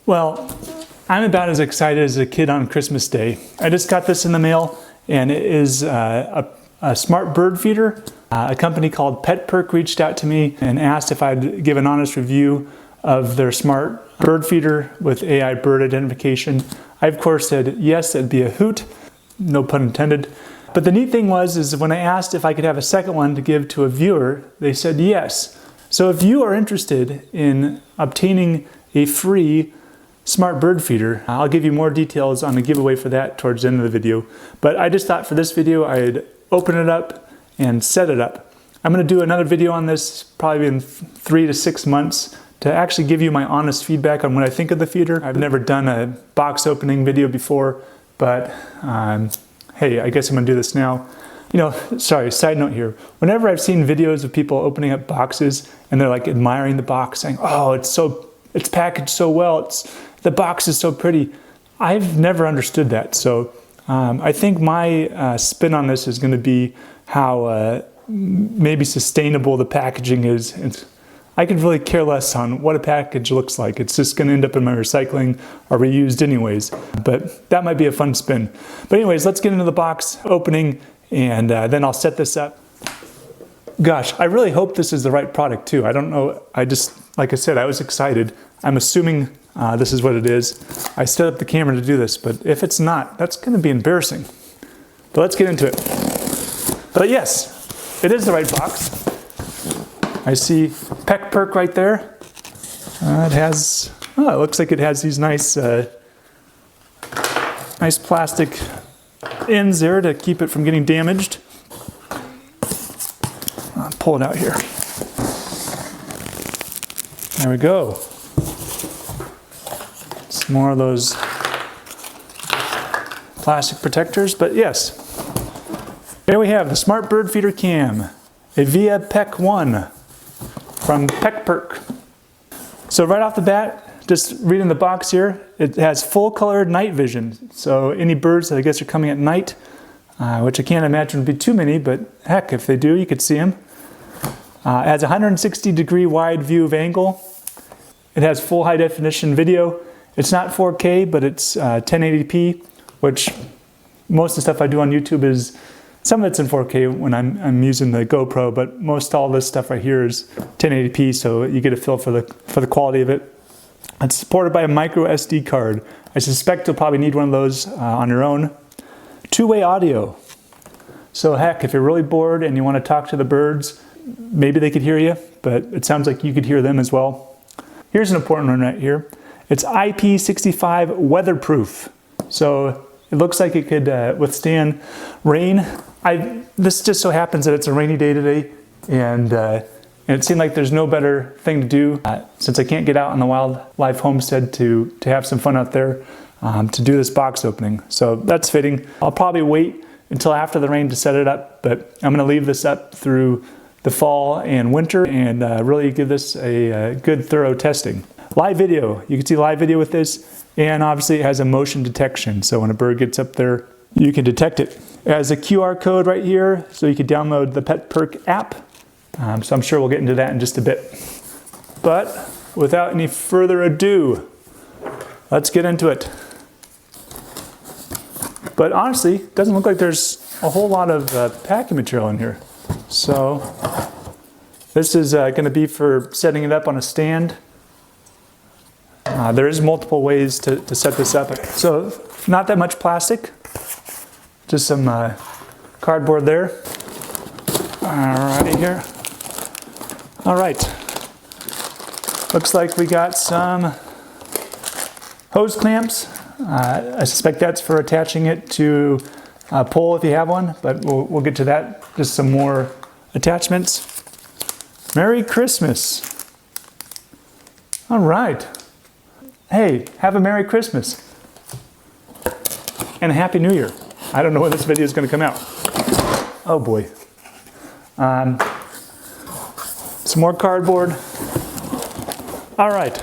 Well, I'm about as excited as a kid on Christmas Day. I just got this in the mail, and it is a smart bird feeder. A company called PeckPerk reached out to me and asked if I'd give an honest review of their smart bird feeder with AI bird identification. I of course said yes, it'd be a hoot, no pun intended. But the neat thing was when I asked if I could have a second one to give to a viewer, they said yes. So if you are interested in obtaining a free smart bird feeder, I'll give you more details on the giveaway for that towards the end of the video. But I just thought for this video I'd open it up and set it up. I'm going to do another video on this probably in 3 to 6 months to actually give you my honest feedback on what I think of the feeder. I've never done a box opening video before, but hey, I guess I'm going to do this now. You know, sorry, side note here. Whenever I've seen videos of people opening up boxes and they're like admiring the box, saying, oh, it's packaged so well, the box is so pretty. I've never understood that. So I think my spin on this is going to be how maybe sustainable the packaging is. I could really care less on what a package looks like. It's just going to end up in my recycling or reused anyways. But that might be a fun spin. But anyways, let's get into the box opening and then I'll set this up. Gosh, I really hope this is the right product too. I don't know. Like I said, I was excited. I'm assuming this is what it is. I set up the camera to do this, but if it's not, that's going to be embarrassing. But let's get into it. But yes, it is the right box. I see PeckPerk right there. It looks like it has these nice plastic ends there to keep it from getting damaged. I'll pull it out here. There we go. Some more of those plastic protectors, but yes. Here we have the Smart Bird Feeder Cam, a Via Peck 1 from PeckPerk. So right off the bat, just reading the box here, it has full color night vision. So any birds that I guess are coming at night, which I can't imagine would be too many, but heck, if they do, you could see them. It has a 160-degree wide view of angle. It has full high definition video. It's not 4K, but it's 1080p, which most of the stuff I do on YouTube is, some of it's in 4K when I'm using the GoPro, but most all this stuff right here is 1080p, so you get a feel for the quality of it. It's supported by a micro SD card. I suspect you'll probably need one of those on your own. Two-way audio. So heck, if you're really bored and you want to talk to the birds, maybe they could hear you, but it sounds like you could hear them as well. Here's an important one right here. It's IP65 weatherproof. So it looks like it could withstand rain. This just so happens that it's a rainy day today, and it seemed like there's no better thing to do since I can't get out on the wildlife homestead to have some fun out there to do this box opening. So that's fitting. I'll probably wait until after the rain to set it up, but I'm going to leave this up through the fall and winter and really give this a good thorough testing. Live video. You can see live video with this, and obviously it has a motion detection. So when a bird gets up there, you can detect it. It has a QR code right here, so you can download the PeckPerk app. So I'm sure we'll get into that in just a bit. But without any further ado, let's get into it. But honestly, it doesn't look like there's a whole lot of packing material in here. So this is going to be for setting it up on a stand. There is multiple ways to set this up. So not that much plastic, just some cardboard there. Alrighty here. All right. Looks like we got some hose clamps. I suspect that's for attaching it to a pole if you have one, but we'll get to that. Just some more attachments. Merry Christmas. All right. Hey, have a Merry Christmas. And a Happy New Year. I don't know when this video is going to come out. Oh boy. Some more cardboard. All right.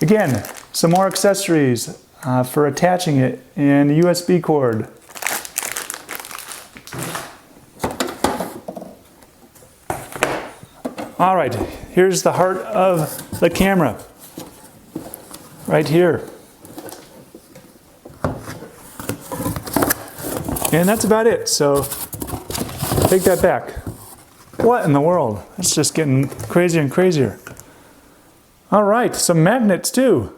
Again, some more accessories for attaching it and a USB cord. All right, here's the heart of the camera. right here. And that's about it, so take that back. What in the world? It's just getting crazier and crazier. All right, some magnets too.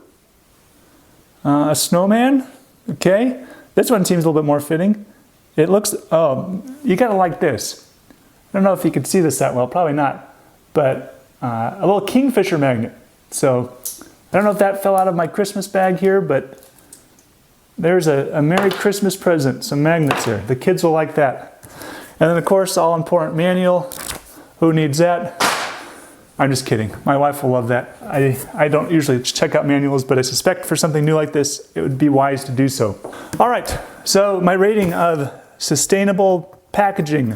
A snowman, okay. This one seems a little bit more fitting. It looks, oh, you gotta like this. I don't know if you can see this that well, probably not, but a little kingfisher magnet. So I don't know if that fell out of my Christmas bag here, but there's a Merry Christmas present, some magnets here. The kids will like that. And then of course, all important manual. Who needs that? I'm just kidding. My wife will love that. I don't usually check out manuals, but I suspect for something new like this, it would be wise to do so. All right, so my rating of sustainable packaging.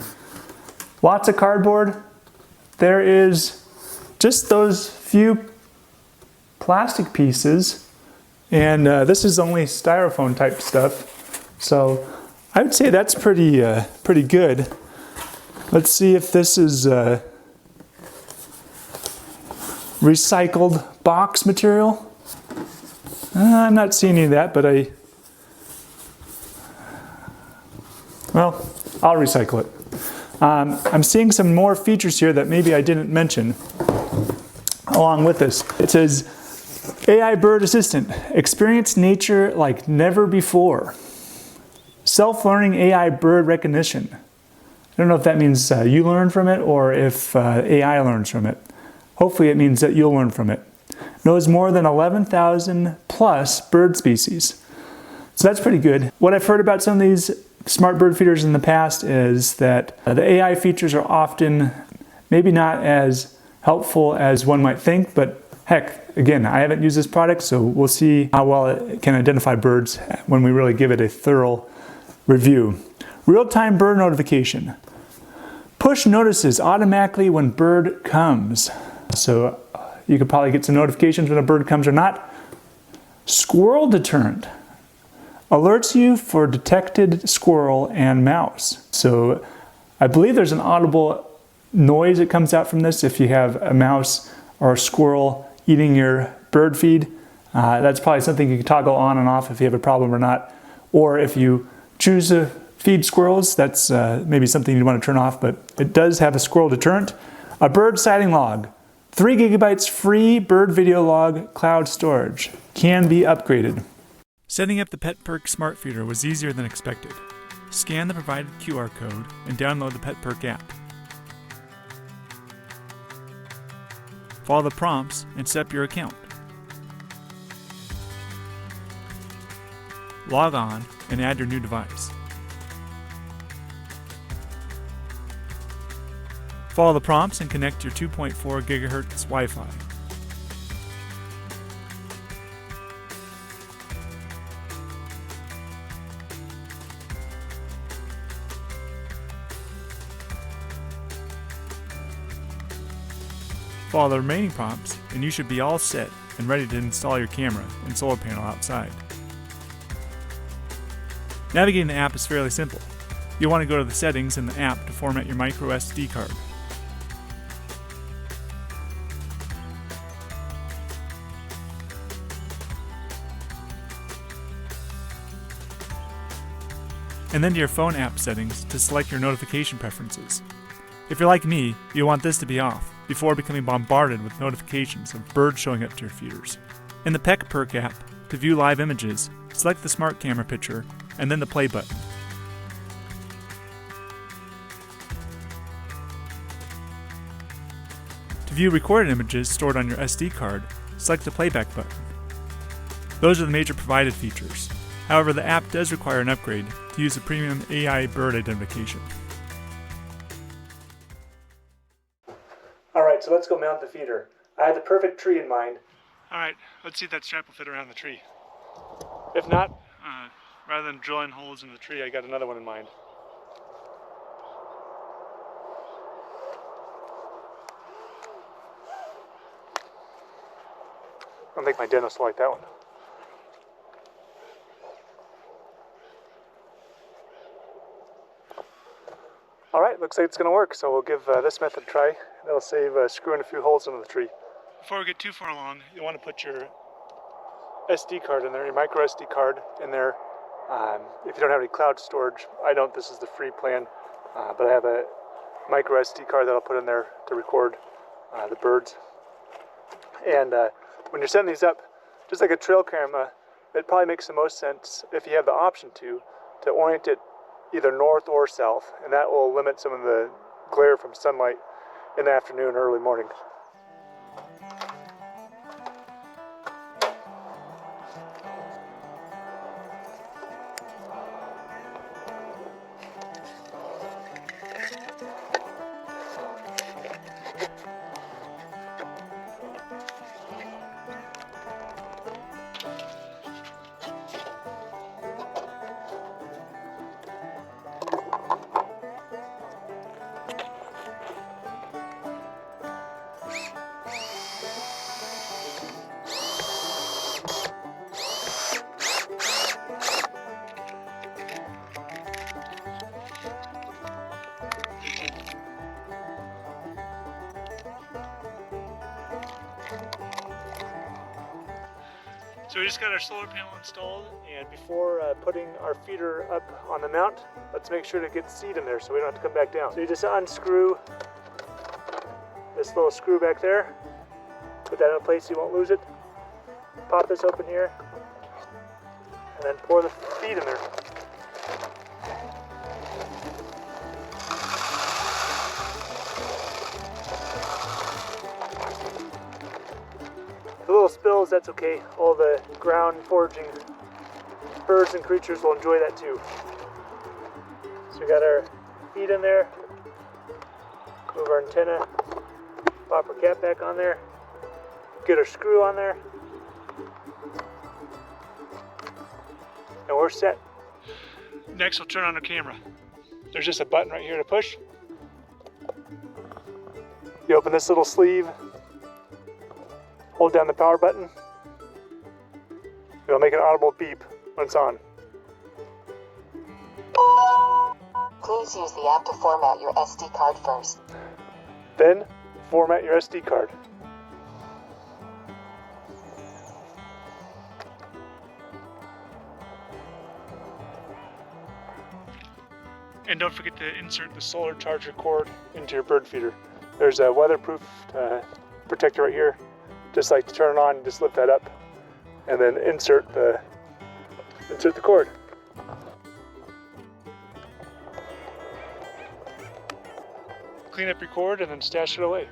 Lots of cardboard. There is just those few plastic pieces, and this is only styrofoam type stuff. So I would say that's pretty good. Let's see if this is recycled box material. I'm not seeing any of that, but well, I'll recycle it. I'm seeing some more features here that maybe I didn't mention along with this. It says, AI Bird Assistant, experience nature like never before. Self-learning AI bird recognition. I don't know if that means you learn from it or if AI learns from it. Hopefully it means that you'll learn from it. Knows more than 11,000 plus bird species. So that's pretty good. What I've heard about some of these smart bird feeders in the past is that the AI features are often maybe not as helpful as one might think, but heck, again, I haven't used this product, so we'll see how well it can identify birds when we really give it a thorough review. Real-time bird notification. Push notices automatically when bird comes. So you could probably get some notifications when a bird comes or not. Squirrel deterrent. Alerts you for detected squirrel and mouse. So I believe there's an audible noise that comes out from this if you have a mouse or a squirrel eating your bird feed. That's probably something you can toggle on and off if you have a problem or not. Or if you choose to feed squirrels, that's maybe something you'd want to turn off, but it does have a squirrel deterrent. A bird sighting log. 3 gigabytes free bird video log cloud storage. Can be upgraded. Setting up the PeckPerk Smart Feeder was easier than expected. Scan the provided QR code and download the PeckPerk app. Follow the prompts and set up your account. Log on and add your new device. Follow the prompts and connect your 2.4 GHz Wi-Fi. Follow the remaining prompts and you should be all set and ready to install your camera and solar panel outside. Navigating the app is fairly simple. You'll want to go to the settings in the app to format your micro SD card. And then to your phone app settings to select your notification preferences. If you're like me, you'll want this to be off before becoming bombarded with notifications of birds showing up to your feeders. In the PeckPerk app, to view live images, select the smart camera picture and then the play button. To view recorded images stored on your SD card, select the playback button. Those are the major provided features. However, the app does require an upgrade to use the premium AI bird identification. Alright, so let's go mount the feeder. I had the perfect tree in mind. Alright, let's see if that strap will fit around the tree. If not, rather than drilling holes in the tree, I got another one in mind. I don't think my dentist will like that one. Alright, looks like it's going to work, so we'll give this method a try. That'll save screwing a few holes into the tree. Before we get too far along, you'll want to put your SD card in there, your micro SD card in there. If you don't have any cloud storage, I don't, this is the free plan, but I have a micro SD card that I'll put in there to record the birds. And when you're setting these up, just like a trail camera, it probably makes the most sense, if you have the option to orient it either north or south, and that will limit some of the glare from sunlight in the afternoon or early morning. So we just got our solar panel installed, and before putting our feeder up on the mount, let's make sure to get seed in there so we don't have to come back down. So you just unscrew this little screw back there, put that in place so you won't lose it. Pop this open here, and then pour the feed in there. The little spills, that's okay. All the ground foraging birds and creatures will enjoy that too. So we got our feed in there. Move our antenna. Pop our cap back on there. Get our screw on there. And we're set. Next we'll turn on the camera. There's just a button right here to push. You open this little sleeve. Hold down the power button. It'll make an audible beep when it's on. Please use the app to format your SD card first. Then, format your SD card. And don't forget to insert the solar charger cord into your bird feeder. There's a weatherproof protector right here. Just like to turn it on, just lift that up, and then insert the cord. Clean up your cord and then stash it away.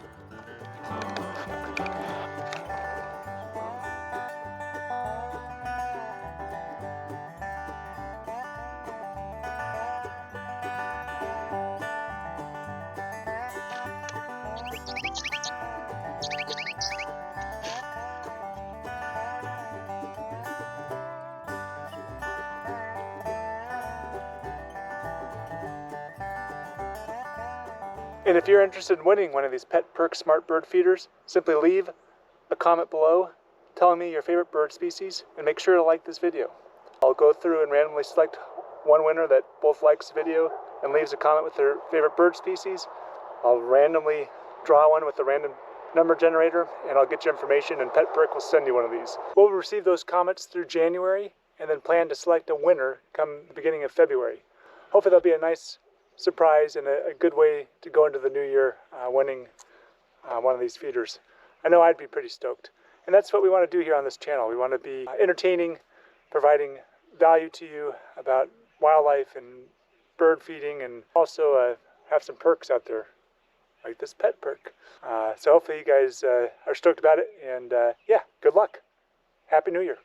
And if you're interested in winning one of these PeckPerk Smart Bird Feeders, simply leave a comment below telling me your favorite bird species, and make sure to like this video. I'll go through and randomly select one winner that both likes the video and leaves a comment with their favorite bird species. I'll randomly draw one with the random number generator, and I'll get your information, and PeckPerk will send you one of these. We'll receive those comments through January, and then plan to select a winner come the beginning of February. Hopefully that'll be a nice surprise and a good way to go into the new year winning one of these feeders. I know I'd be pretty stoked. And that's what we want to do here on this channel. We want to be entertaining, providing value to you about wildlife and bird feeding, and also have some perks out there like this PeckPerk. So hopefully you guys are stoked about it, and yeah, good luck. Happy New Year.